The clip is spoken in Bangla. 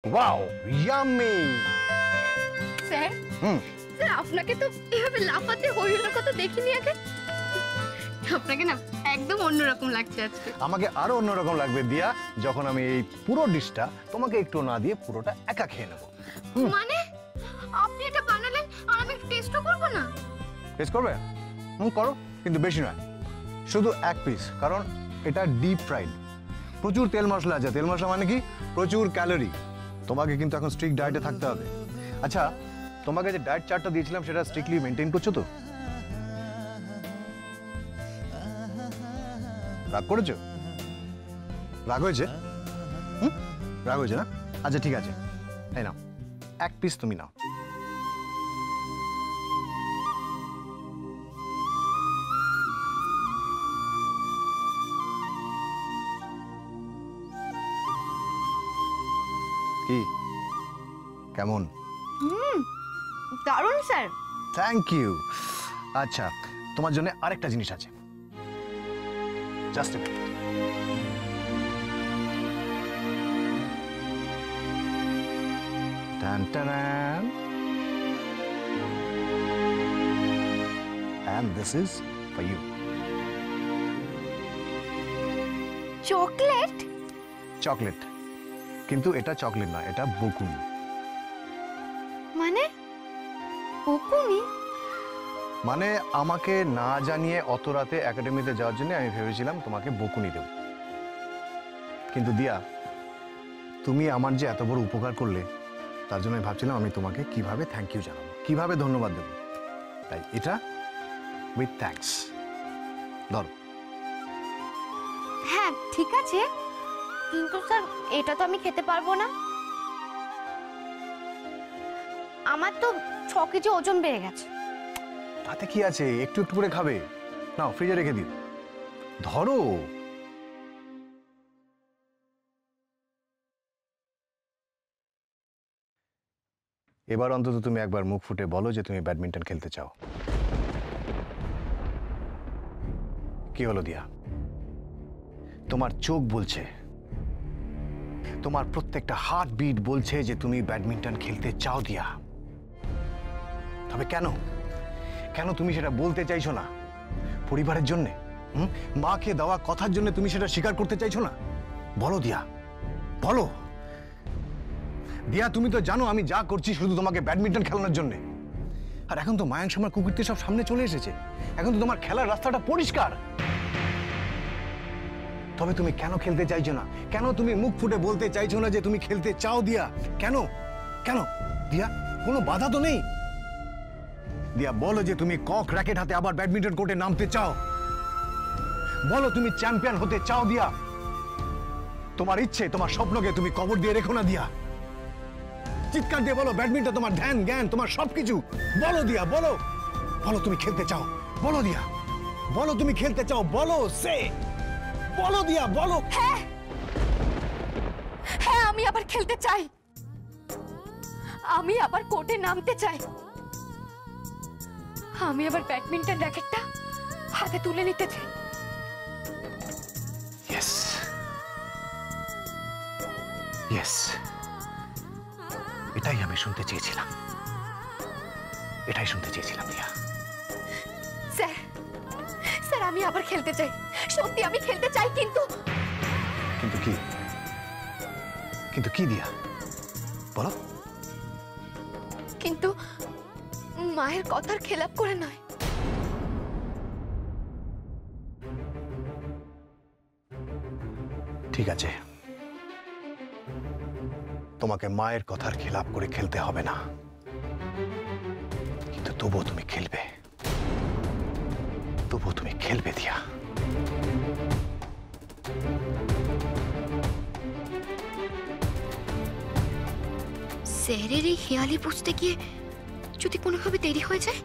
Wow, yummy. স্যার স্যার আপনাকে তো এভাবে লাফাতে হইহুল্লোড় কথা দেখিনি আগে। আপনাকে না একদম অন্যরকম লাগছে আজকে। আমাকে আরো অন্যরকম লাগবে দিয়া যখন আমি এই পুরো ডিশটা তোমাকে একটু না দিয়ে পুরোটা একা খেয়ে নেব। মানে আপনি এটা বানালেন আর আমি টেস্টও করব না? টেস্ট করবে? করো, কিন্তু বেশি নয়, শুধু এক পিস, কারণ এটা ডিপ ফ্রাইড, প্রচুর তেল মশলা আছে। তেল মশলা মানে কি? প্রচুর ক্যালোরি। তোমাকে কিন্তু এখন স্ট্রিক্ট ডায়েটে থাকতে হবে। আচ্ছা, তোমাকে যে ডায়েট চার্টটা দিয়েছিলাম সেটা স্ট্রিক্টলি মেনটেন করছো তো? রাগ করেছো? রাগ হয়েছে? রাগ হয়েছে না? আচ্ছা ঠিক আছে, তাই নাও, এক পিস তুমি নাও। কি কেমন? দারুণ স্যার। Thank you. আচ্ছা, তোমার জন্য আরেকটা জিনিস আছে, জাস্ট এ মিনিট। টান টান, and this is for you. Chocolate? Chocolate, কিন্তু এটা চকলেট না, এটা বকুন। মানে বকুনি? মানে আমাকে না জানিয়ে অত রাতে একাডেমিতে যাওয়ার জন্য আমি ভেবেছিলাম তোমাকে বকুনি দেব, কিন্তু দিয়া তুমি আমার যে এত বড় উপকার করলে তার জন্য ভাবছিলাম আমি তোমাকে কিভাবে থ্যাংক ইউ জানাবো, কিভাবে ধন্যবাদ দেব। তাই এটা উইথ থ্যাঙ্কস, ধরো। হ্যাঁ ঠিক আছে, কিন্তু স্যার এটা তো আমি খেতে পারবো না। আমার তো 6 কেজি ওজন বেড়ে গেছে। তাতে কি আছে, একটু একটু করে খাবে। নাও, ফ্রিজে রেখে দিও, ধরো। এবার অন্তত তুমি একবার মুখ ফুটে বলো যে তুমি ব্যাডমিন্টন খেলতে চাও। কি হলো দিয়া? তোমার চোখ বলছে, তোমার প্রত্যেকটা হার্ট বিট বলছে যে তুমি ব্যাডমিন্টন খেলতে চাও দিয়া। তবে কেন কেন তুমি সেটা বলতে চাইছো না? পরিবারের জন্য, মাকে দেওয়া কথার জন্য তুমি সেটা স্বীকার করতে চাইছো না? বলো দিয়া, বলো। দিয়া, তুমি তো জানো আমি যা করছি শুধু তোমাকে ব্যাডমিন্টন খেলানোর জন্য। আর এখন তো মায়াং সময় কুকুরটি সব সামনে চলে এসেছে, এখন তো তোমার খেলার রাস্তাটা পরিষ্কার। তবে তুমি কেন খেলতে চাইছো না? কেন তুমি মুখ ফুটে বলতে চাইছো না যে তুমি খেলতে চাও দিয়া? কেন কেন দিয়া? কোনো বাধা তো নেই। দিয়া, বলো যে তুমি কক র্যাকেট হাতে আবার ব্যাডমিন্টন কোর্টে নামতে চাও। বলো তুমি চ্যাম্পিয়ন হতে চাও দিয়া। তোমার ইচ্ছে, তোমার স্বপ্নকে তুমি কবর দিয়ে রেখো না দিয়া। চিৎকার দিয়ে বলো ব্যাডমিন্টন তোমার ধ্যান জ্ঞান, তোমার সবকিছু। বলো দিয়া, বলো বলো তুমি খেলতে চাও। বলো দিয়া, বলো তুমি খেলতে চাও। বলো সে, বলো দিয়া, বলো। হ্যাঁ হ্যাঁ, আমি আবার খেলতে চাই, আমি আবার কোর্টে নামতে চাই, আমি আবার ব্যাডমিন্টন র্যাকেটটা হাতে তুলে নিতে চাই। ইয়েস ইয়েস, এটাই আমি শুনতে চেয়েছিলাম, এটাই শুনতে চেয়েছিলাম দিয়া। স্যার স্যার, আমি আবার খেলতে চাই, সত্যি আমি খেলতে চাই, কিন্তু কিন্তু কি? কিন্তু কি দিয়া, বলো। কিন্তু মায়ের কথার খেলাপ করে নয়। ঠিক আছে, তোমাকে মায়ের কথার খেলাপ করে খেলতে হবে না, কিন্তু তবুও তুমি খেলবে, তবুও তুমি খেলবে দিয়া। স্যারের এই হেয়ালি বুঝতে গিয়ে যদি কোনোভাবে দেরি হয়ে যায়,